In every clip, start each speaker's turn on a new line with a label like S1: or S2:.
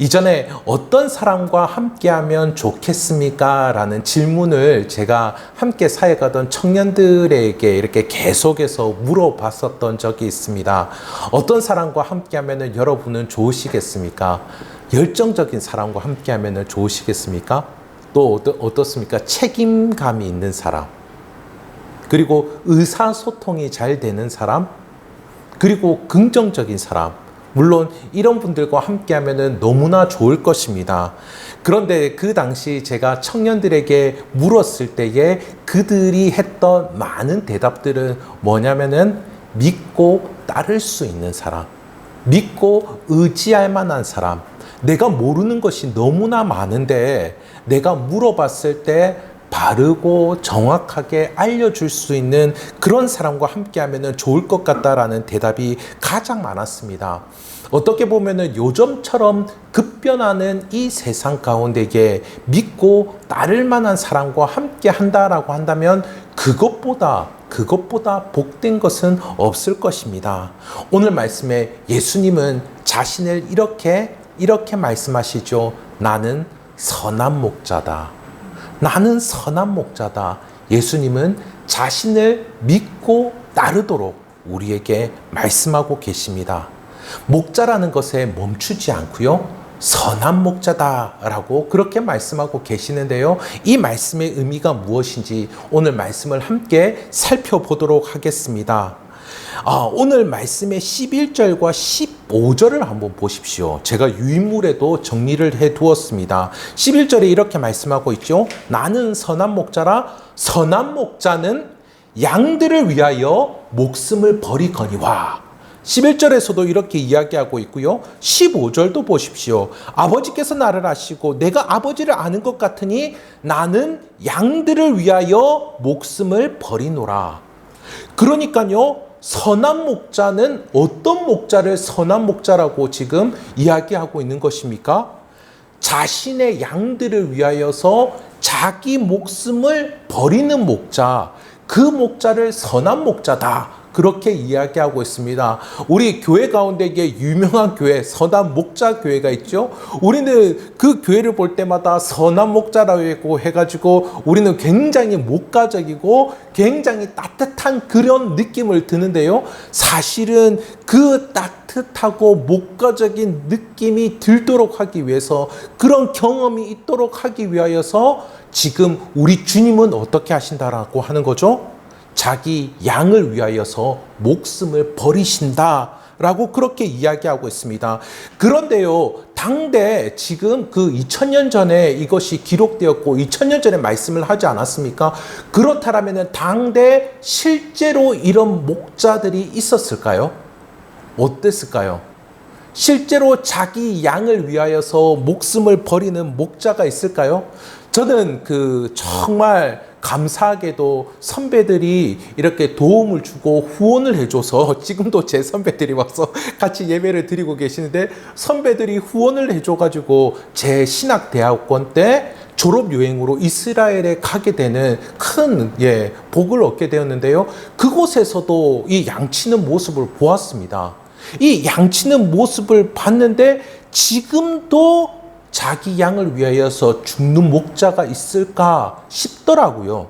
S1: 이전에 어떤 사람과 함께하면 좋겠습니까? 라는 질문을 제가 함께 사역하던 청년들에게 이렇게 계속해서 물어봤었던 적이 있습니다. 어떤 사람과 함께하면 여러분은 좋으시겠습니까? 열정적인 사람과 함께하면 좋으시겠습니까? 또 어떻습니까? 책임감이 있는 사람, 그리고 의사소통이 잘 되는 사람, 그리고 긍정적인 사람, 물론 이런 분들과 함께하면 너무나 좋을 것입니다. 그런데 그 당시 제가 청년들에게 물었을 때에 그들이 했던 많은 대답들은 뭐냐면은 믿고 따를 수 있는 사람, 믿고 의지할 만한 사람, 내가 모르는 것이 너무나 많은데 내가 물어봤을 때 바르고 정확하게 알려줄 수 있는 그런 사람과 함께하면 좋을 것 같다라는 대답이 가장 많았습니다. 어떻게 보면 요즘처럼 급변하는 이 세상 가운데에 믿고 따를 만한 사람과 함께 한다라고 한다면 그것보다 복된 것은 없을 것입니다. 오늘 말씀에 예수님은 자신을 이렇게 말씀하시죠. 나는 선한 목자다. 나는 선한 목자다. 예수님은 자신을 믿고 따르도록 우리에게 말씀하고 계십니다. 목자라는 것에 멈추지 않고요. 선한 목자다라고 그렇게 말씀하고 계시는데요. 이 말씀의 의미가 무엇인지 오늘 말씀을 함께 살펴보도록 하겠습니다. 오늘 말씀의 11절과 15절을 한번 보십시오. 제가 유인물에도 정리를 해 두었습니다. 11절에 이렇게 말씀하고 있죠. 나는 선한 목자라. 선한 목자는 양들을 위하여 목숨을 버리거니와. 11절에서도 이렇게 이야기하고 있고요. 15절도 보십시오. 아버지께서 나를 아시고 내가 아버지를 아는 것 같으니 나는 양들을 위하여 목숨을 버리노라. 그러니까요. 선한 목자는 어떤 목자를 선한 목자라고 지금 이야기하고 있는 것입니까? 자신의 양들을 위하여서 자기 목숨을 버리는 목자, 그 목자를 선한 목자다. 그렇게 이야기하고 있습니다. 우리 교회 가운데 유명한 교회, 선한 목자 교회가 있죠. 우리는 그 교회를 볼 때마다 선한 목자라고 해가지고 우리는 굉장히 목가적이고 굉장히 따뜻한 그런 느낌을 드는데요. 사실은 그 따뜻하고 목가적인 느낌이 들도록 하기 위해서, 그런 경험이 있도록 하기 위하여서 지금 우리 주님은 어떻게 하신다라고 하는 거죠? 자기 양을 위하여서 목숨을 버리신다라고 그렇게 이야기하고 있습니다. 그런데요, 당대 지금 그 2000년 전에 이것이 기록되었고 2000년 전에 말씀을 하지 않았습니까? 그렇다면 당대 실제로 이런 목자들이 있었을까요? 어땠을까요? 실제로 자기 양을 위하여서 목숨을 버리는 목자가 있을까요? 저는 정말 감사하게도 선배들이 이렇게 도움을 주고 후원을 해줘서 지금도 제 선배들이 와서 같이 예배를 드리고 계시는데, 선배들이 후원을 해줘가지고 제 신학대학원 때 졸업여행으로 이스라엘에 가게 되는 큰 복을 얻게 되었는데요. 그곳에서도 이 양치는 모습을 보았습니다. 이 양치는 모습을 봤는데 지금도 자기 양을 위하여서 죽는 목자가 있을까 싶더라고요.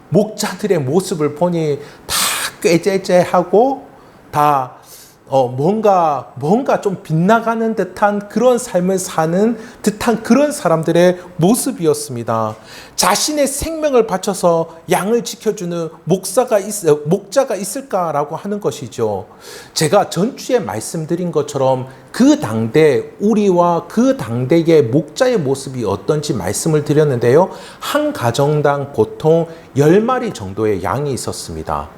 S1: 목자들의 모습을 보니 다 꾀죄죄하고 다 뭔가 좀 빗나가는 듯한 그런 삶을 사는 듯한 그런 사람들의 모습이었습니다. 자신의 생명을 바쳐서 양을 지켜주는 목자가 있을까라고 하는 것이죠. 제가 전주에 말씀드린 것처럼 그 당대 우리와 그 당대의 목자의 모습이 어떤지 말씀을 드렸는데요. 한 가정당 보통 10마리 정도의 양이 있었습니다.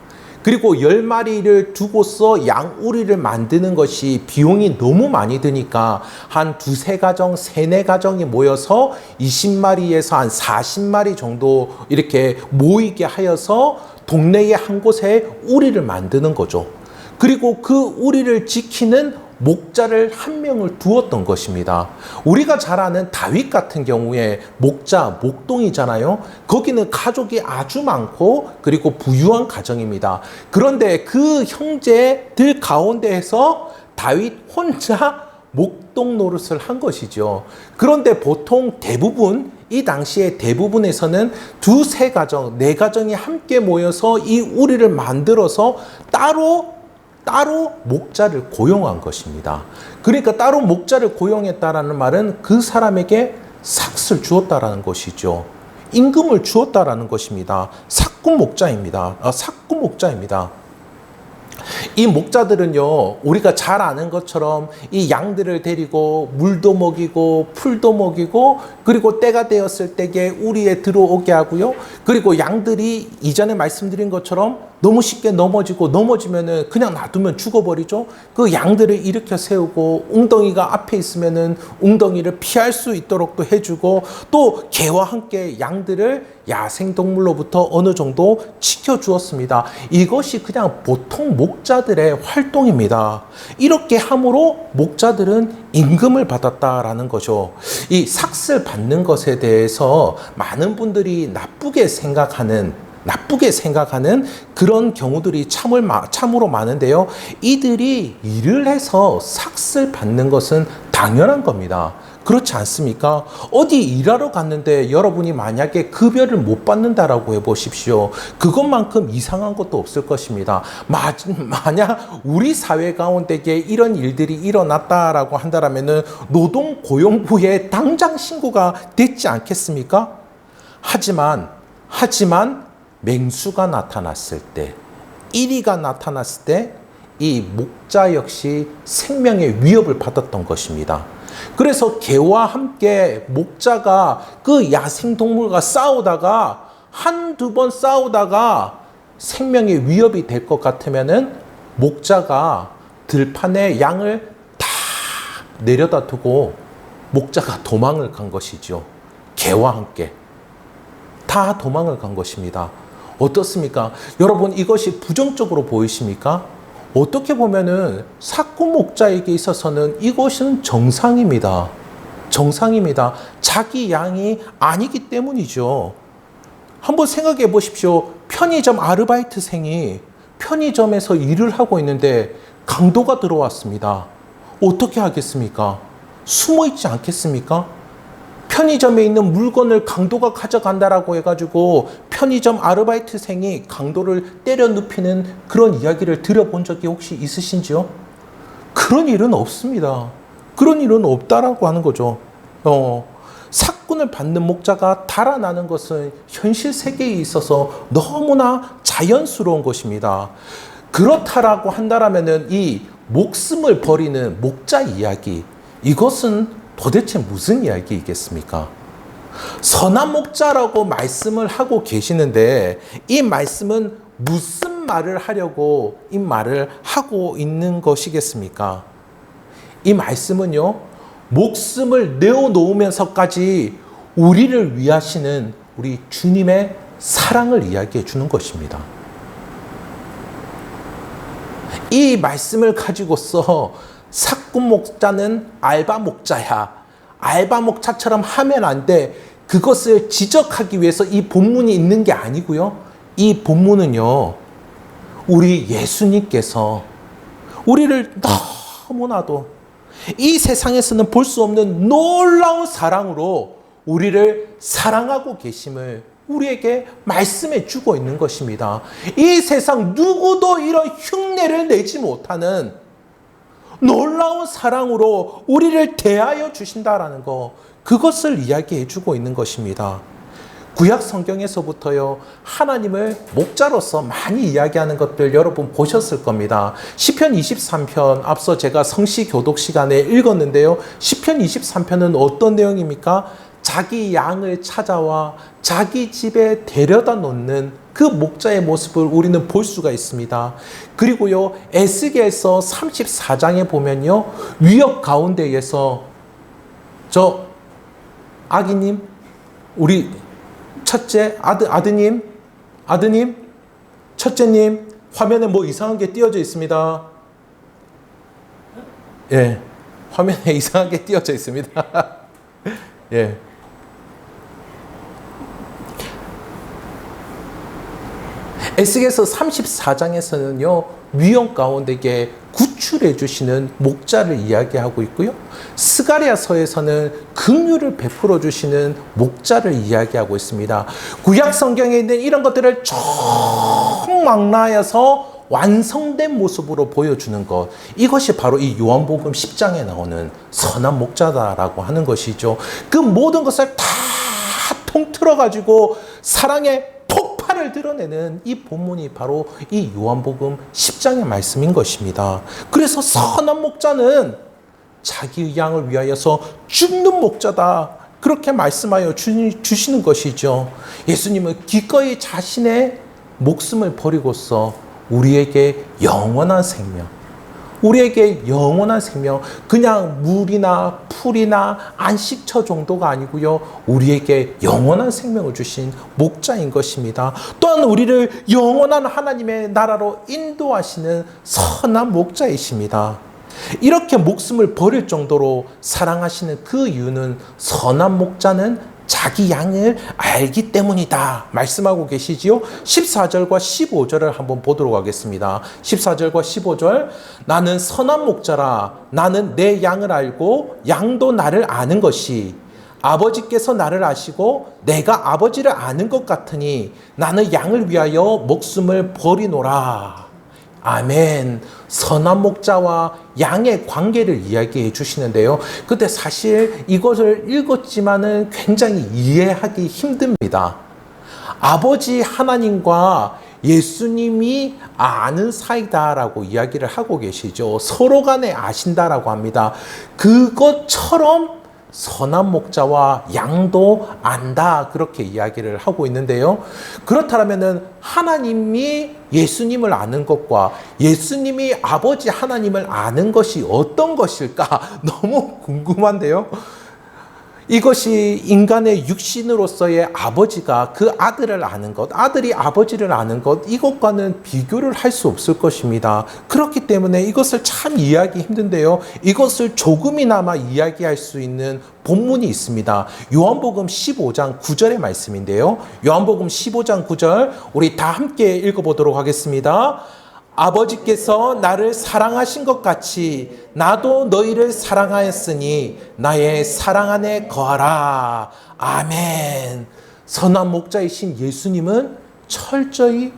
S1: 그리고 10마리를 두고서 양우리를 만드는 것이 비용이 너무 많이 드니까 한 두세 가정, 세네 가정이 모여서 20마리에서 한 40마리 정도 이렇게 모이게 하여서 동네의 한 곳에 우리를 만드는 거죠. 그리고 그 우리를 지키는 목자를 한 명을 두었던 것입니다. 우리가 잘 아는 다윗 같은 경우에 목자, 목동이잖아요. 거기는 가족이 아주 많고 그리고 부유한 가정입니다. 그런데 그 형제들 가운데에서 다윗 혼자 목동 노릇을 한 것이죠. 그런데 보통 대부분 이 당시에 대부분에서는 두세 가정, 네 가정이 함께 모여서 이 우리를 만들어서 따로 목자를 고용한 것입니다. 그러니까 따로 목자를 고용했다라는 말은 그 사람에게 삭스를 주었다라는 것이죠. 임금을 주었다라는 것입니다. 삭군 목자입니다. 이 목자들은요, 우리가 잘 아는 것처럼 이 양들을 데리고 물도 먹이고 풀도 먹이고, 그리고 때가 되었을 때에 우리에 들어오게 하고요. 그리고 양들이 이전에 말씀드린 것처럼 너무 쉽게 넘어지면은 그냥 놔두면 죽어버리죠. 그 양들을 일으켜 세우고, 웅덩이가 앞에 있으면은 웅덩이를 피할 수 있도록 또 해주고, 또 개와 함께 양들을 야생동물로부터 어느 정도 지켜주었습니다. 이것이 그냥 보통 목자들의 활동입니다. 이렇게 함으로 목자들은 임금을 받았다라는 거죠. 이 삭스를 받는 것에 대해서 많은 분들이 나쁘게 생각하는 그런 경우들이 참으로 많은데요. 이들이 일을 해서 삭스를 받는 것은 당연한 겁니다. 그렇지 않습니까? 어디 일하러 갔는데 여러분이 만약에 급여를 못 받는다라고 해보십시오. 그것만큼 이상한 것도 없을 것입니다. 만약 우리 사회 가운데에 이런 일들이 일어났다라고 한다면은 노동고용부에 당장 신고가 됐지 않겠습니까? 하지만 맹수가 나타났을 때, 이리가 나타났을 때 이 목자 역시 생명의 위협을 받았던 것입니다. 그래서 개와 함께 목자가 그 야생동물과 싸우다가 한두 번 싸우다가 생명의 위협이 될 것 같으면은 목자가 들판에 양을 다 내려다 두고 목자가 도망을 간 것이죠. 개와 함께 다 도망을 간 것입니다. 어떻습니까? 여러분, 이것이 부정적으로 보이십니까? 어떻게 보면은 삭군 목자에게 있어서는 이것은 정상입니다. 자기 양이 아니기 때문이죠. 한번 생각해 보십시오. 편의점 아르바이트생이 편의점에서 일을 하고 있는데 강도가 들어왔습니다. 어떻게 하겠습니까? 숨어 있지 않겠습니까? 편의점에 있는 물건을 강도가 가져간다라고 해가지고 편의점 아르바이트생이 강도를 때려 눕히는 그런 이야기를 들어본 적이 혹시 있으신지요? 그런 일은 없습니다. 그런 일은 없다라고 하는 거죠. 삭군을 받는 목자가 달아나는 것은 현실 세계에 있어서 너무나 자연스러운 것입니다. 그렇다라고 한다면은 이 목숨을 버리는 목자 이야기, 이것은 도대체 무슨 이야기이겠습니까? 선한 목자라고 말씀을 하고 계시는데 이 말씀은 무슨 말을 하려고 이 말을 하고 있는 것이겠습니까? 이 말씀은요, 목숨을 내어놓으면서까지 우리를 위하시는 우리 주님의 사랑을 이야기해 주는 것입니다. 이 말씀을 가지고서 삭군 목자는 알바 목자야, 알바 목자처럼 하면 안 돼, 그것을 지적하기 위해서 이 본문이 있는 게 아니고요. 이 본문은요, 우리 예수님께서 우리를 너무나도 이 세상에서는 볼 수 없는 놀라운 사랑으로 우리를 사랑하고 계심을 우리에게 말씀해 주고 있는 것입니다. 이 세상 누구도 이런 흉내를 내지 못하는 놀라운 사랑으로 우리를 대하여 주신다라는 거, 그것을 이야기해 주고 있는 것입니다. 구약 성경에서부터요, 하나님을 목자로서 많이 이야기하는 것들 여러분 보셨을 겁니다. 시편 23편, 앞서 제가 성시 교독 시간에 읽었는데요. 시편 23편은 어떤 내용입니까? 자기 양을 찾아와 자기 집에 데려다 놓는 그 목자의 모습을 우리는 볼 수가 있습니다. 그리고요, 에스겔서 34장에 보면요, 위협 가운데에서 저 아기님, 우리 첫째 아드님, 첫째님, 화면에 뭐 이상한 게 띄어져 있습니다. 예, 화면에 이상하게 띄어져 있습니다. 예. 에스겔서 34장에서는요, 위험 가운데에 구출해 주시는 목자를 이야기하고 있고요. 스가랴서에서는 긍휼을 베풀어 주시는 목자를 이야기하고 있습니다. 구약 성경에 있는 이런 것들을 총망라하여서 완성된 모습으로 보여주는 것, 이것이 바로 이 요한복음 10장에 나오는 선한 목자다라고 하는 것이죠. 그 모든 것을 다 통틀어 가지고 사랑의 폭발을 드러내는 이 본문이 바로 이 요한복음 10장의 말씀인 것입니다. 그래서 선한 목자는 자기의 양을 위하여서 죽는 목자다, 그렇게 말씀하여 주시는 것이죠. 예수님은 기꺼이 자신의 목숨을 버리고서 우리에게 영원한 생명, 그냥 물이나 풀이나 안식처 정도가 아니고요, 우리에게 영원한 생명을 주신 목자인 것입니다. 또한 우리를 영원한 하나님의 나라로 인도하시는 선한 목자이십니다. 이렇게 목숨을 버릴 정도로 사랑하시는 그 이유는 선한 목자는 자기 양을 알기 때문이다 말씀하고 계시지요. 14절과 15절을 한번 보도록 하겠습니다. 14절과 15절, 나는 선한 목자라. 나는 내 양을 알고 양도 나를 아는 것이 아버지께서 나를 아시고 내가 아버지를 아는 것 같으니 나는 양을 위하여 목숨을 버리노라. 아멘. 선한 목자와 양의 관계를 이야기해 주시는데요. 근데 사실 이것을 읽었지만은 굉장히 이해하기 힘듭니다. 아버지 하나님과 예수님이 아는 사이다라고 이야기를 하고 계시죠. 서로 간에 아신다라고 합니다. 그것처럼 선한 목자와 양도 안다, 그렇게 이야기를 하고 있는데요. 그렇다면은 하나님이 예수님을 아는 것과 예수님이 아버지 하나님을 아는 것이 어떤 것일까 너무 궁금한데요. 이것이 인간의 육신으로서의 아버지가 그 아들을 아는 것, 아들이 아버지를 아는 것, 이것과는 비교를 할 수 없을 것입니다. 그렇기 때문에 이것을 참 이해하기 힘든데요. 이것을 조금이나마 이야기할 수 있는 본문이 있습니다. 요한복음 15장 9절의 말씀인데요. 요한복음 15장 9절, 우리 다 함께 읽어보도록 하겠습니다. 아버지께서 나를 사랑하신 것 같이 나도 너희를 사랑하였으니 나의 사랑 안에 거하라. 아멘. 선한 목자이신 예수님은 철저히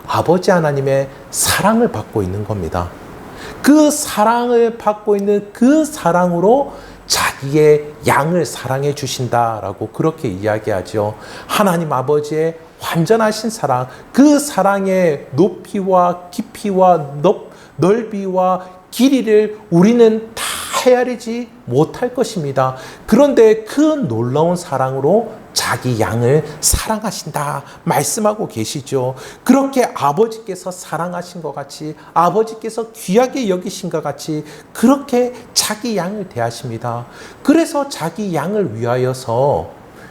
S1: 아버지 하나님의 사랑을 받고 있는 겁니다. 그 사랑을 받고 있는 그 사랑으로 자기의 양을 사랑해 주신다라고 그렇게 이야기하죠. 하나님 아버지의 완전하신 사랑, 그 사랑의 높이와 깊이와 넓이와 길이를 우리는 다 헤아리지 못할 것입니다. 그런데 그 놀라운 사랑으로 자기 양을 사랑하신다 말씀하고 계시죠. 그렇게 아버지께서 사랑하신 것 같이, 아버지께서 귀하게 여기신 것 같이 그렇게 자기 양을 대하십니다. 그래서 자기 양을 위하여서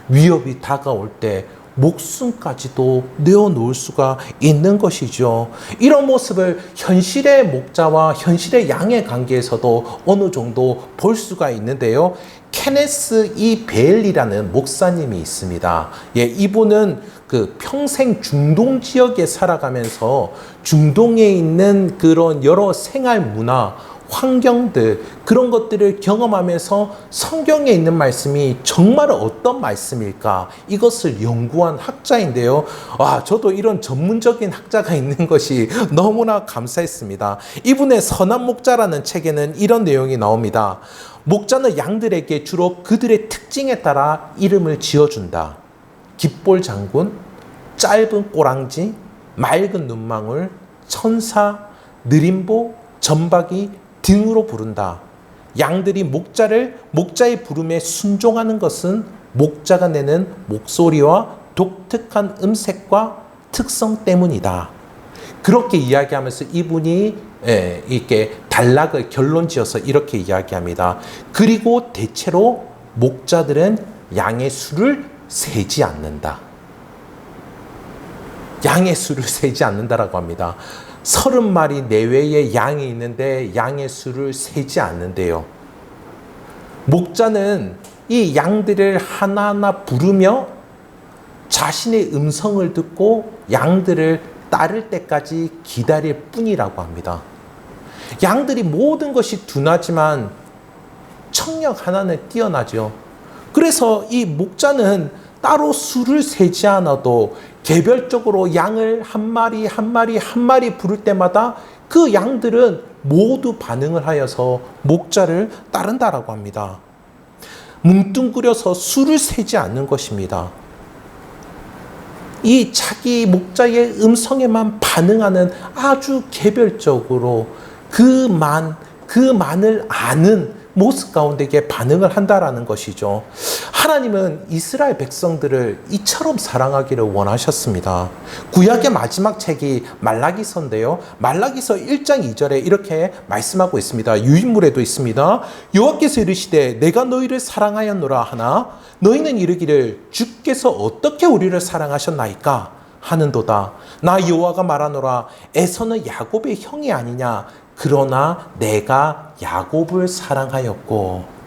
S1: 위협이 다가올 때 목숨까지도 내어놓을 수가 있는 것이죠. 이런 모습을 현실의 목자와 현실의 양의 관계에서도 어느 정도 볼 수가 있는데요. 케네스 이 베일리라는 목사님이 있습니다. 예, 이분은 그 평생 중동 지역에 살아가면서 중동에 있는 그런 여러 생활 문화, 환경들, 그런 것들을 경험하면서 성경에 있는 말씀이 정말 어떤 말씀일까, 이것을 연구한 학자인데요. 저도 이런 전문적인 학자가 있는 것이 너무나 감사했습니다. 이분의 선한 목자라는 책에는 이런 내용이 나옵니다. 목자는 양들에게 주로 그들의 특징에 따라 이름을 지어준다. 깃볼 장군, 짧은 꼬랑지, 맑은 눈망울, 천사, 느림보, 점박이 등으로 부른다. 양들이 목자의 부름에 순종하는 것은 목자가 내는 목소리와 독특한 음색과 특성 때문이다. 그렇게 이야기하면서 이분이 이렇게 단락을 결론지어서 이렇게 이야기합니다. 그리고 대체로 목자들은 양의 수를 세지 않는다. 양의 수를 세지 않는다라고 합니다. 30마리 내외의 양이 있는데 양의 수를 세지 않는데요. 목자는 이 양들을 하나하나 부르며 자신의 음성을 듣고 양들을 따를 때까지 기다릴 뿐이라고 합니다. 양들이 모든 것이 둔하지만 청력 하나는 뛰어나죠. 그래서 이 목자는 따로 수를 세지 않아도 개별적으로 양을 한 마리 한 마리 한 마리 부를 때마다 그 양들은 모두 반응을 하여서 목자를 따른다라고 합니다. 뭉뚱그려서 수를 세지 않는 것입니다. 이 자기 목자의 음성에만 반응하는 아주 개별적으로 그만을 아는 모습 가운데에 반응을 한다라는 것이죠. 하나님은 이스라엘 백성들을 이처럼 사랑하기를 원하셨습니다. 구약의 마지막 책이 말라기서인데요. 말라기서 1장 2절에 이렇게 말씀하고 있습니다. 유인물에도 있습니다. 여호와께서 이르시되 내가 너희를 사랑하였노라 하나 너희는 이르기를 주께서 어떻게 우리를 사랑하셨나이까 하는도다. 나 여호와가 말하노라 에서는 야곱의 형이 아니냐 그러나 내가 야곱을 사랑하였고.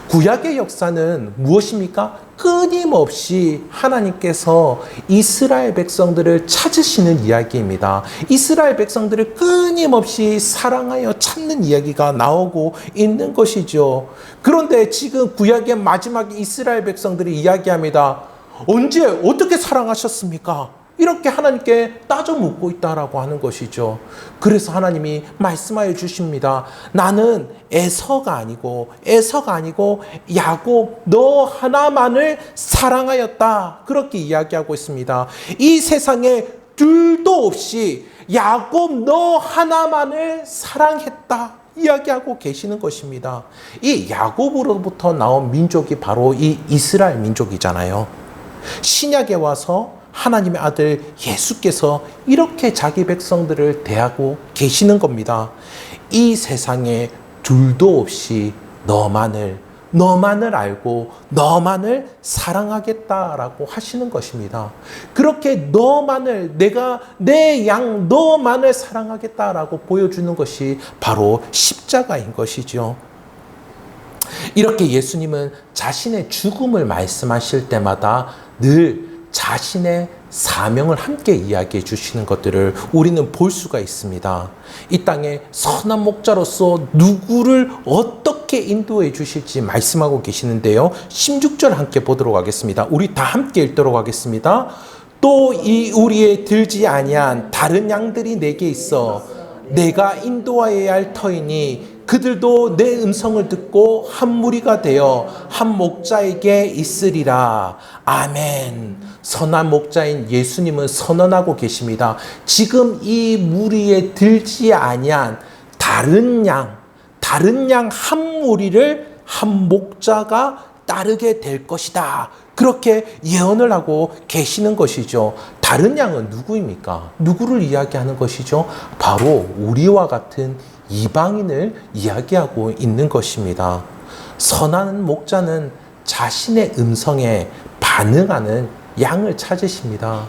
S1: 구약의 역사는 무엇입니까? 끊임없이 하나님께서 이스라엘 백성들을 찾으시는 이야기입니다. 이스라엘 백성들을 끊임없이 사랑하여 찾는 이야기가 나오고 있는 것이죠. 그런데 지금 구약의 마지막 이스라엘 백성들이 이야기합니다. 언제 어떻게 사랑하셨습니까? 이렇게 하나님께 따져 묻고 있다라고 하는 것이죠. 그래서 하나님이 말씀하여 주십니다. 나는 에서가 아니고 야곱 너 하나만을 사랑하였다. 그렇게 이야기하고 있습니다. 이 세상에 둘도 없이 야곱 너 하나만을 사랑했다. 이야기하고 계시는 것입니다. 이 야곱으로부터 나온 민족이 바로 이 이스라엘 민족이잖아요. 신약에 와서 하나님의 아들 예수께서 이렇게 자기 백성들을 대하고 계시는 겁니다. 이 세상에 둘도 없이 너만을 알고 너만을 사랑하겠다라고 하시는 것입니다. 그렇게 너만을 내가 내 양 너만을 사랑하겠다라고 보여주는 것이 바로 십자가인 것이죠. 이렇게 예수님은 자신의 죽음을 말씀하실 때마다 늘 자신의 사명을 함께 이야기해 주시는 것들을 우리는 볼 수가 있습니다. 이 땅에 선한 목자로서 누구를 어떻게 인도해 주실지 말씀하고 계시는데요. 16절 함께 보도록 하겠습니다. 우리 다 함께 읽도록 하겠습니다. 또 이 우리에 들지 아니한 다른 양들이 내게 있어 내가 인도하여야 할 터이니 그들도 내 음성을 듣고 한 무리가 되어 한 목자에게 있으리라. 아멘. 선한 목자인 예수님은 선언하고 계십니다. 지금 이 무리에 들지 아니한 다른 양 한 무리를 한 목자가 따르게 될 것이다. 그렇게 예언을 하고 계시는 것이죠. 다른 양은 누구입니까? 누구를 이야기하는 것이죠? 바로 우리와 같은 이방인을 이야기하고 있는 것입니다. 선한 목자는 자신의 음성에 반응하는 양을 찾으십니다.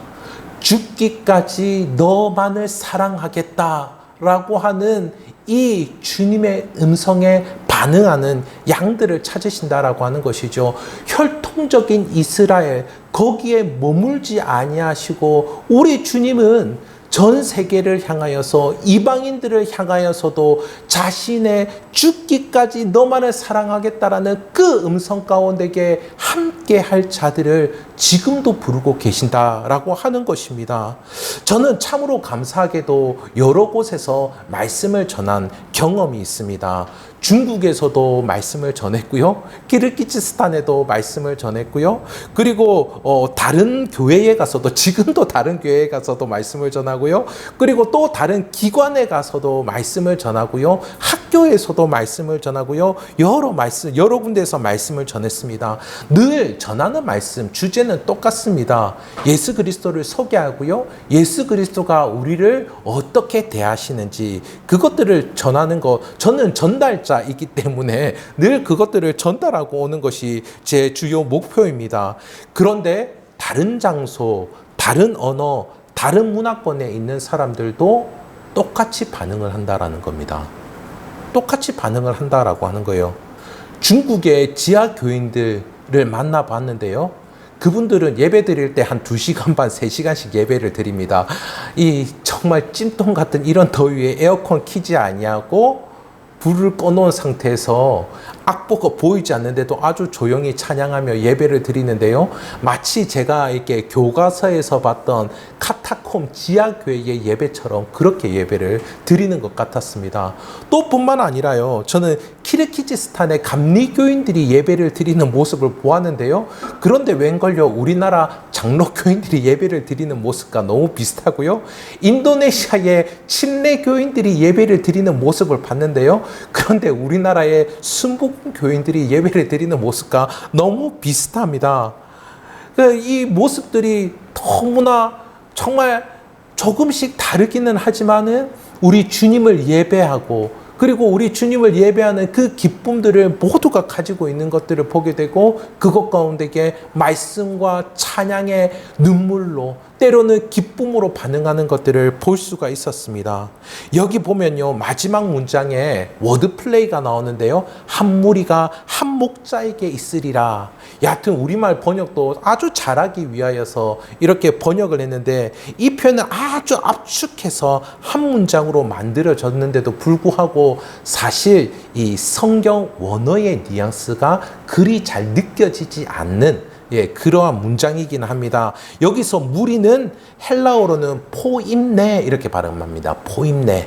S1: 죽기까지 너만을 사랑하겠다라고 하는 이 주님의 음성에 반응하는 양들을 찾으신다라고 하는 것이죠. 혈통적인 이스라엘 거기에 머물지 아니하시고 우리 주님은 전 세계를 향하여서 이방인들을 향하여서도 자신의 죽기까지 너만을 사랑하겠다라는 그 음성 가운데에 함께 할 자들을 지금도 부르고 계신다라고 하는 것입니다. 저는 참으로 감사하게도 여러 곳에서 말씀을 전한 경험이 있습니다. 중국에서도 말씀을 전했고요. 키르기즈스탄에도 말씀을 전했고요. 그리고 다른 교회에 가서도 지금도 다른 교회에 가서도 말씀을 전하고요. 그리고 또 다른 기관에 가서도 말씀을 전하고요. 학교에서도 말씀을 전하고요. 여러 군데에서 말씀을 전했습니다. 늘 전하는 말씀 주제는 똑같습니다. 예수 그리스도를 소개하고요. 예수 그리스도가 우리를 어떻게 대하시는지 그것들을 전하는 것. 저는 전달자이기 때문에 늘 그것들을 전달하고 오는 것이 제 주요 목표입니다. 그런데 다른 장소, 다른 언어, 다른 문화권에 있는 사람들도 똑같이 반응을 한다라는 겁니다. 똑같이 반응을 한다라고 하는 거예요. 중국의 지하 교인들을 만나봤는데요. 그분들은 예배 드릴 때 한 2시간 반, 3시간씩 예배를 드립니다. 이 정말 찜통 같은 이런 더위에 에어컨 키지 아니하고 불을 꺼놓은 상태에서 악보가 보이지 않는데도 아주 조용히 찬양하며 예배를 드리는데요. 마치 제가 이렇게 교과서에서 봤던 카타콤 지하교회의 예배처럼 그렇게 예배를 드리는 것 같았습니다. 또 뿐만 아니라요. 저는 키르기즈스탄의 감리교인들이 예배를 드리는 모습을 보았는데요. 그런데 웬걸요. 우리나라 장로교인들이 예배를 드리는 모습과 너무 비슷하고요. 인도네시아의 침례교인들이 예배를 드리는 모습을 봤는데요. 그런데 우리나라의 순복음교인들이 예배를 드리는 모습과 너무 비슷합니다. 이 모습들이 너무나 정말 조금씩 다르기는 하지만은 우리 주님을 예배하고 그리고 우리 주님을 예배하는 그 기쁨들을 모두가 가지고 있는 것들을 보게 되고 그것 가운데에 말씀과 찬양의 눈물로 때로는 기쁨으로 반응하는 것들을 볼 수가 있었습니다. 여기 보면요. 마지막 문장에 워드 플레이가 나오는데요. 한 무리가 한 목자에게 있으리라. 여하튼 우리말 번역도 아주 잘하기 위하여서 이렇게 번역을 했는데 이 표현은 아주 압축해서 한 문장으로 만들어졌는데도 불구하고 사실 이 성경 원어의 뉘앙스가 그리 잘 느껴지지 않는 그러한 문장이긴 합니다. 여기서 무리는 헬라어로는 포임네 이렇게 발음합니다. 포임네.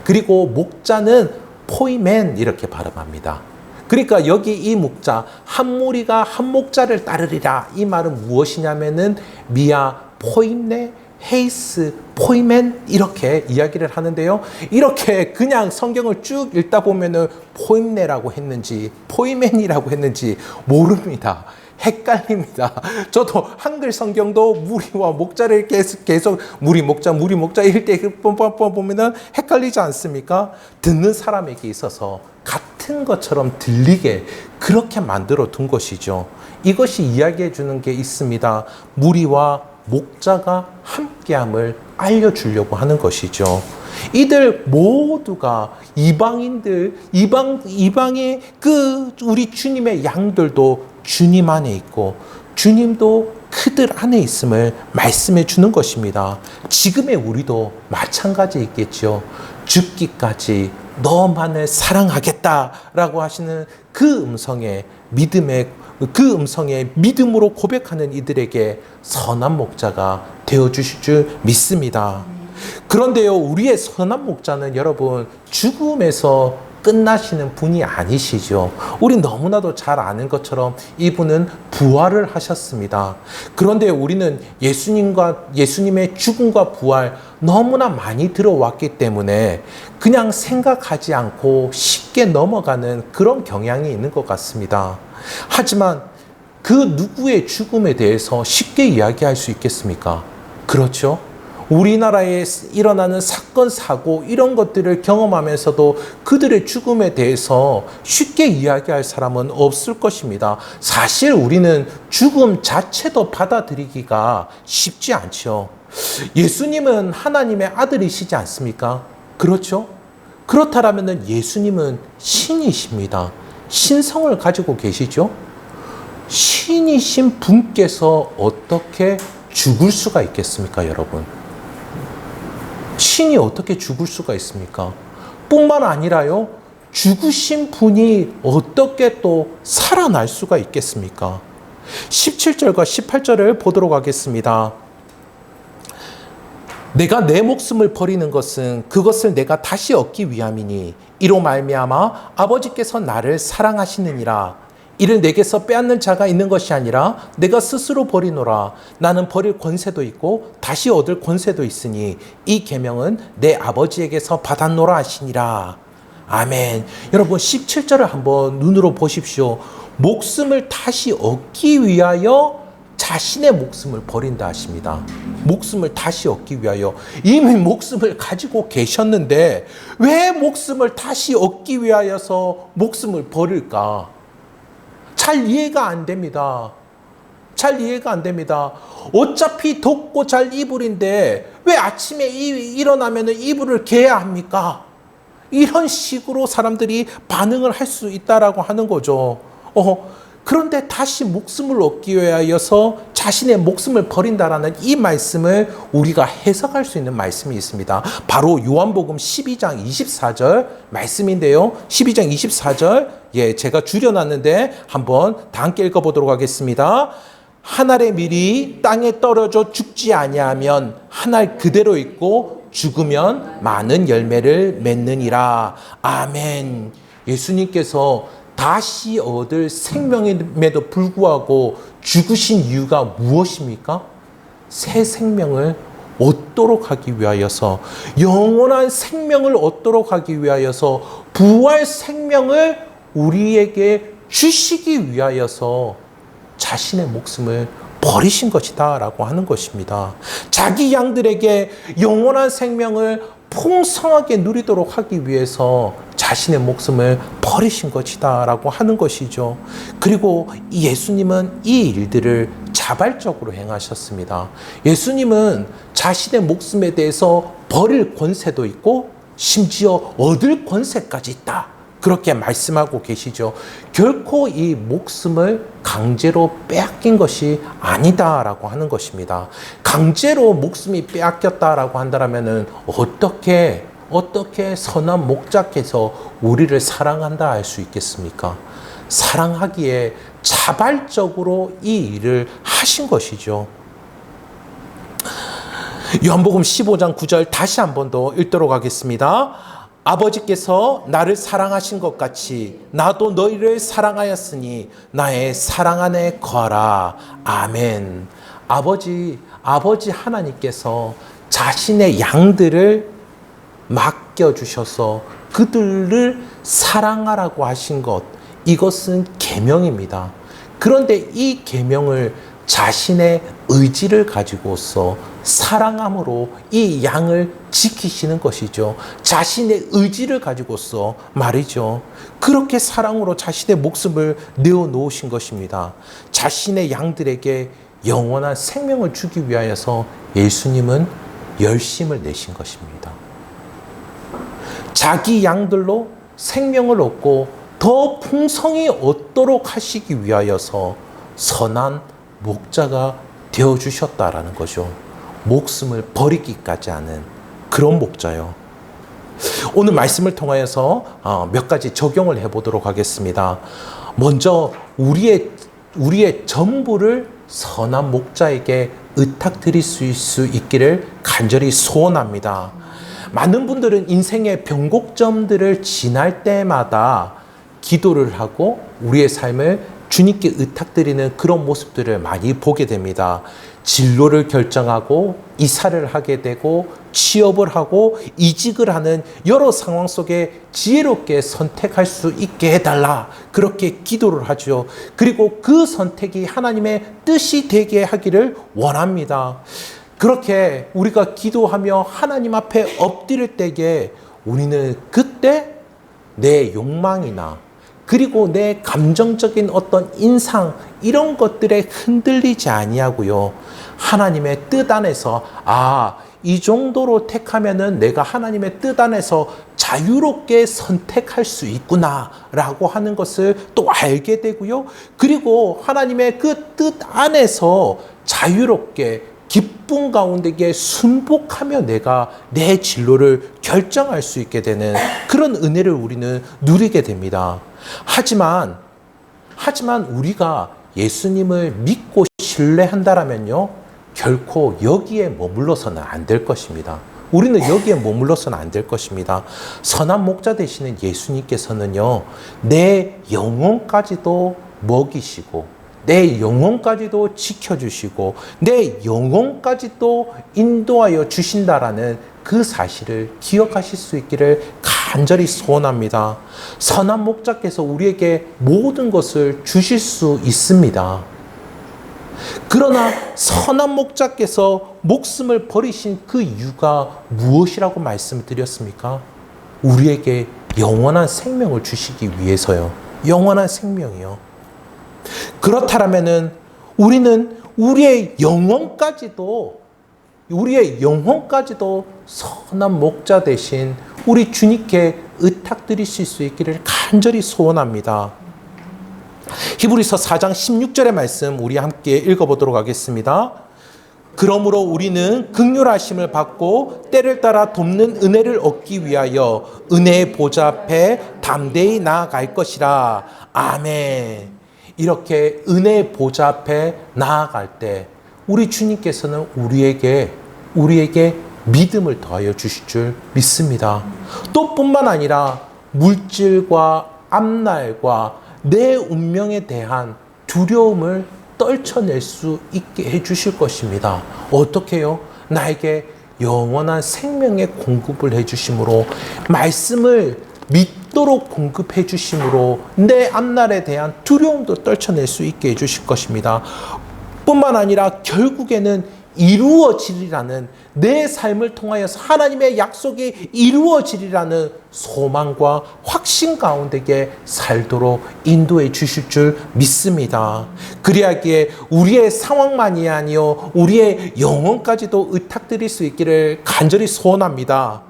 S1: 그리고 목자는 포이멘 이렇게 발음합니다. 그러니까 여기 이 목자 한 무리가 한 목자를 따르리라 이 말은 무엇이냐면은 미아 포임네 헤이스 포이멘 이렇게 이야기를 하는데요. 이렇게 그냥 성경을 쭉 읽다 보면은 포임네라고 했는지 포이멘이라고 했는지 모릅니다. 헷갈립니다. 저도 한글 성경도 무리와 목자를 계속 무리 목자 이럴 때 보면은 헷갈리지 않습니까? 듣는 사람에게 있어서 같은 것처럼 들리게 그렇게 만들어 둔 것이죠. 이것이 이야기해 주는 게 있습니다. 무리와 목자가 함께함을 알려주려고 하는 것이죠. 이들 모두가 이방의 그 우리 주님의 양들도 주님 안에 있고 주님도 그들 안에 있음을 말씀해 주는 것입니다. 지금의 우리도 마찬가지있겠죠. 죽기까지 너만을 사랑하겠다라고 하시는 그 음성에 믿음으로 고백하는 이들에게 선한 목자가 되어주실 줄 믿습니다. 그런데요, 우리의 선한 목자는 여러분 죽음에서 끝나시는 분이 아니시죠. 우리 너무나도 잘 아는 것처럼 이분은 부활을 하셨습니다. 그런데 우리는 예수님의 죽음과 부활 너무나 많이 들어왔기 때문에 그냥 생각하지 않고 쉽게 넘어가는 그런 경향이 있는 것 같습니다. 하지만 그 누구의 죽음에 대해서 쉽게 이야기할 수 있겠습니까? 그렇죠? 우리나라에 일어나는 사건, 사고 이런 것들을 경험하면서도 그들의 죽음에 대해서 쉽게 이야기할 사람은 없을 것입니다. 사실 우리는 죽음 자체도 받아들이기가 쉽지 않죠. 예수님은 하나님의 아들이시지 않습니까? 그렇죠? 그렇다면 예수님은 신이십니다. 신성을 가지고 계시죠? 신이신 분께서 어떻게 죽을 수가 있겠습니까, 여러분? 신이 어떻게 죽을 수가 있습니까? 뿐만 아니라요, 죽으신 분이 어떻게 또 살아날 수가 있겠습니까? 17절과 18절을 보도록 하겠습니다. 내가 내 목숨을 버리는 것은 그것을 내가 다시 얻기 위함이니 이로 말미암아 아버지께서 나를 사랑하시느니라. 이를 내게서 빼앗는 자가 있는 것이 아니라 내가 스스로 버리노라. 나는 버릴 권세도 있고 다시 얻을 권세도 있으니 이 계명은 내 아버지에게서 받았노라 하시니라. 아멘. 여러분 17절을 한번 눈으로 보십시오. 목숨을 다시 얻기 위하여 자신의 목숨을 버린다 하십니다. 목숨을 다시 얻기 위하여. 이미 목숨을 가지고 계셨는데 왜 목숨을 다시 얻기 위하여서 목숨을 버릴까? 잘 이해가 안 됩니다. 잘 이해가 안 됩니다. 어차피 덥고 잘 이불인데 왜 아침에 일어나면 이불을 개야 합니까? 이런 식으로 사람들이 반응을 할 수 있다라고 하는 거죠. 그런데 다시 목숨을 얻기 위하여서 자신의 목숨을 버린다라는 이 말씀을 우리가 해석할 수 있는 말씀이 있습니다. 바로 요한복음 12장 24절 말씀인데요. 12장 24절, 제가 줄여놨는데 한번 다 함께 읽어보도록 하겠습니다. 한 알의 밀이 땅에 떨어져 죽지 아니하면 한 알 그대로 있고 죽으면 많은 열매를 맺느니라. 아멘. 예수님께서 다시 얻을 생명임에도 불구하고 죽으신 이유가 무엇입니까? 새 생명을 얻도록 하기 위하여서, 영원한 생명을 얻도록 하기 위하여서, 부활 생명을 우리에게 주시기 위하여서 자신의 목숨을 버리신 것이다 라고 하는 것입니다. 자기 양들에게 영원한 생명을 풍성하게 누리도록 하기 위해서 자신의 목숨을 버리신 것이다 라고 하는 것이죠. 그리고 예수님은 이 일들을 자발적으로 행하셨습니다. 예수님은 자신의 목숨에 대해서 버릴 권세도 있고 심지어 얻을 권세까지 있다, 그렇게 말씀하고 계시죠. 결코 이 목숨을 강제로 빼앗긴 것이 아니다라고 하는 것입니다. 강제로 목숨이 빼앗겼다라고 한다면은 어떻게 선한 목자께서 우리를 사랑한다 할 수 있겠습니까? 사랑하기에 자발적으로 이 일을 하신 것이죠. 요한복음 15장 9절 다시 한 번 더 읽도록 하겠습니다. 아버지께서 나를 사랑하신 것 같이 나도 너희를 사랑하였으니 나의 사랑 안에 거하라. 아멘. 아버지 하나님께서 자신의 양들을 맡겨주셔서 그들을 사랑하라고 하신 것, 이것은 계명입니다. 그런데 이 계명을 자신의 의지를 가지고서 사랑함으로 이 양을 지키시는 것이죠. 자신의 의지를 가지고서 말이죠. 그렇게 사랑으로 자신의 목숨을 내어놓으신 것입니다. 자신의 양들에게 영원한 생명을 주기 위하여서 예수님은 열심을 내신 것입니다. 자기 양들로 생명을 얻고 더 풍성히 얻도록 하시기 위하여서 선한 목자가 되어주셨다라는 거죠. 목숨을 버리기까지 하는 그런 목자요. 오늘 말씀을 통하여서 몇 가지 적용을 해보도록 하겠습니다. 먼저 우리의 전부를 선한 목자에게 의탁드릴 수 있기를 간절히 소원합니다. 많은 분들은 인생의 변곡점들을 지날 때마다 기도를 하고 우리의 삶을 주님께 의탁드리는 그런 모습들을 많이 보게 됩니다. 진로를 결정하고 이사를 하게 되고 취업을 하고 이직을 하는 여러 상황 속에 지혜롭게 선택할 수 있게 해달라, 그렇게 기도를 하죠. 그리고 그 선택이 하나님의 뜻이 되게 하기를 원합니다. 그렇게 우리가 기도하며 하나님 앞에 엎드릴 때에 우리는 그때 내 욕망이나 그리고 내 감정적인 어떤 인상, 이런 것들에 흔들리지 아니하고요, 하나님의 뜻 안에서 이 정도로 택하면은 내가 하나님의 뜻 안에서 자유롭게 선택할 수 있구나 라고 하는 것을 또 알게 되고요, 그리고 하나님의 그 뜻 안에서 자유롭게 기쁨 가운데에 순복하며 내가 내 진로를 결정할 수 있게 되는 그런 은혜를 우리는 누리게 됩니다. 하지만 우리가 예수님을 믿고 신뢰한다라면요, 결코 여기에 머물러서는 안 될 것입니다. 우리는 여기에 머물러서는 안 될 것입니다. 선한 목자 되시는 예수님께서는요, 내 영혼까지도 먹이시고 내 영혼까지도 지켜주시고 내 영혼까지도 인도하여 주신다라는 그 사실을 기억하실 수 있기를 간절히 소원합니다. 선한 목자께서 우리에게 모든 것을 주실 수 있습니다. 그러나 선한 목자께서 목숨을 버리신 그 이유가 무엇이라고 말씀을 드렸습니까? 우리에게 영원한 생명을 주시기 위해서요. 영원한 생명이요. 그렇다면은 우리는 우리의 영혼까지도 선한 목자 대신 우리 주님께 의탁드리실 수 있기를 간절히 소원합니다. 히브리서 4장 16절의 말씀 우리 함께 읽어보도록 하겠습니다. 그러므로 우리는 긍휼하심을 받고 때를 따라 돕는 은혜를 얻기 위하여 은혜의 보좌 앞에 담대히 나아갈 것이라. 아멘. 이렇게 은혜의 보좌 앞에 나아갈 때 우리 주님께서는 우리에게 믿음을 더하여 주실 줄 믿습니다. 또 뿐만 아니라 물질과 앞날과 내 운명에 대한 두려움을 떨쳐낼 수 있게 해주실 것입니다. 어떻게요? 나에게 영원한 생명의 공급을 해주심으로, 말씀을 믿도록 공급해 주심으로 내 앞날에 대한 두려움도 떨쳐낼 수 있게 해주실 것입니다. 뿐만 아니라 결국에는 이루어지리라는, 내 삶을 통하여서 하나님의 약속이 이루어지리라는 소망과 확신 가운데에 살도록 인도해 주실 줄 믿습니다. 그리하기에 우리의 상황만이 아니요 우리의 영혼까지도 의탁드릴 수 있기를 간절히 소원합니다.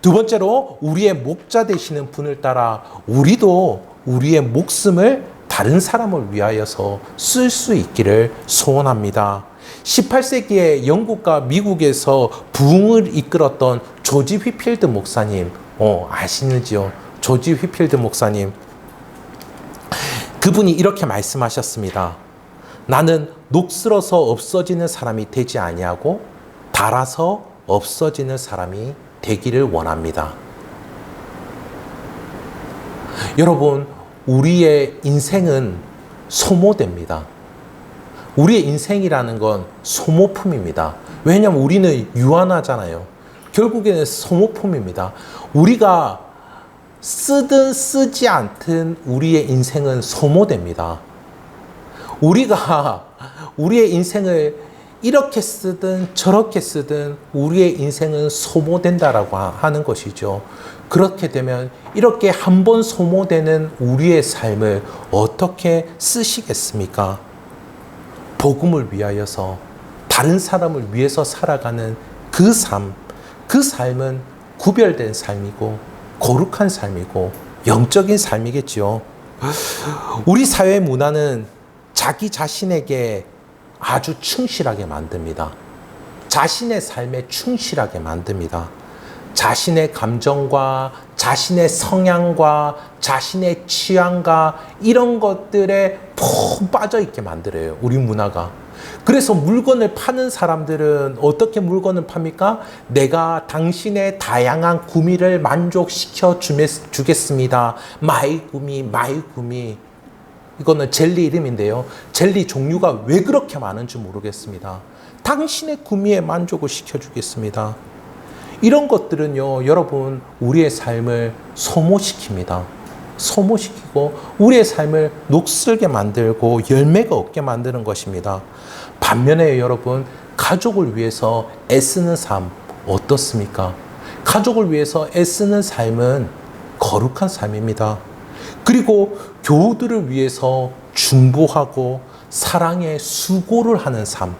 S1: 두 번째로, 우리의 목자 되시는 분을 따라 우리도 우리의 목숨을 다른 사람을 위하여서 쓸 수 있기를 소원합니다. 18세기에 영국과 미국에서 부흥을 이끌었던 조지 휘필드 목사님, 아시는지요? 조지 휘필드 목사님. 그분이 이렇게 말씀하셨습니다. 나는 녹슬어서 없어지는 사람이 되지 아니하고 닳아서 없어지는 사람이 되기를 원합니다. 여러분, 우리의 인생은 소모됩니다. 우리의 인생이라는 건 소모품입니다. 왜냐하면 우리는 유한하잖아요. 결국에는 소모품입니다. 우리가 쓰든 쓰지 않든 우리의 인생은 소모됩니다. 우리가 우리의 인생을 이렇게 쓰든 저렇게 쓰든 우리의 인생은 소모된다라고 하는 것이죠. 그렇게 되면 이렇게 한번 소모되는 우리의 삶을 어떻게 쓰시겠습니까? 복음을 위하여서 다른 사람을 위해서 살아가는 그 삶은 구별된 삶이고 거룩한 삶이고 영적인 삶이겠지요. 우리 사회 문화는 자기 자신에게 아주 충실하게 만듭니다. 자신의 삶에 충실하게 만듭니다. 자신의 감정과 자신의 성향과 자신의 취향과 이런 것들에 푹 빠져 있게 만들어요, 우리 문화가. 그래서 물건을 파는 사람들은 어떻게 물건을 팝니까? 내가 당신의 다양한 구미를 만족시켜 주겠습니다. 마이 구미. 이거는 젤리 이름인데요. 젤리 종류가 왜 그렇게 많은지 모르겠습니다. 당신의 구미에 만족을 시켜주겠습니다. 이런 것들은요, 여러분, 우리의 삶을 소모시킵니다. 소모시키고 우리의 삶을 녹슬게 만들고 열매가 없게 만드는 것입니다. 반면에 여러분, 가족을 위해서 애쓰는 삶 어떻습니까? 가족을 위해서 애쓰는 삶은 거룩한 삶입니다. 그리고 교우들을 위해서 중보하고 사랑의 수고를 하는 삶,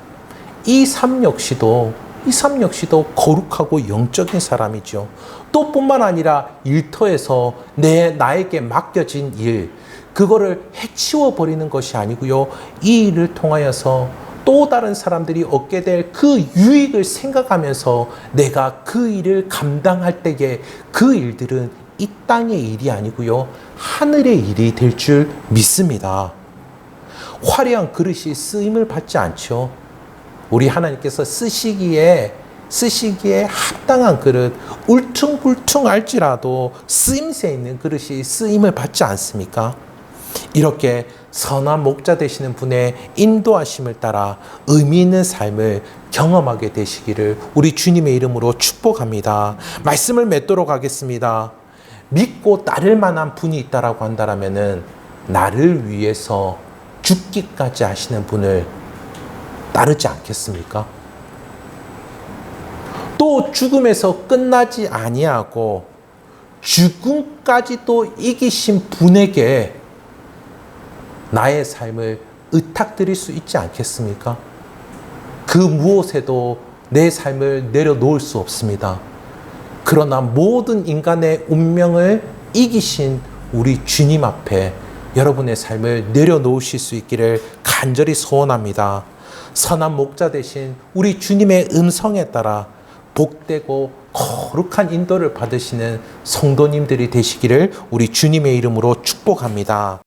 S1: 이 삶 역시도 거룩하고 영적인 사람이죠. 또 뿐만 아니라 일터에서 나에게 맡겨진 일, 그거를 해치워 버리는 것이 아니고요, 이 일을 통하여서 또 다른 사람들이 얻게 될 그 유익을 생각하면서 내가 그 일을 감당할 때에 그 일들은 이 땅의 일이 아니고요, 하늘의 일이 될 줄 믿습니다. 화려한 그릇이 쓰임을 받지 않죠. 우리 하나님께서 쓰시기에 합당한 그릇, 울퉁불퉁할지라도 쓰임새 있는 그릇이 쓰임을 받지 않습니까? 이렇게 선한 목자 되시는 분의 인도하심을 따라 의미 있는 삶을 경험하게 되시기를 우리 주님의 이름으로 축복합니다. 말씀을 맺도록 하겠습니다. 믿고 따를 만한 분이 있다라고 한다면은 나를 위해서 죽기까지 하시는 분을 따르지 않겠습니까? 또 죽음에서 끝나지 아니하고 죽음까지 또 이기신 분에게 나의 삶을 의탁드릴 수 있지 않겠습니까? 그 무엇에도 내 삶을 내려놓을 수 없습니다. 그러나 모든 인간의 운명을 이기신 우리 주님 앞에 여러분의 삶을 내려놓으실 수 있기를 간절히 소원합니다. 선한 목자 되신 우리 주님의 음성에 따라 복되고 거룩한 인도를 받으시는 성도님들이 되시기를 우리 주님의 이름으로 축복합니다.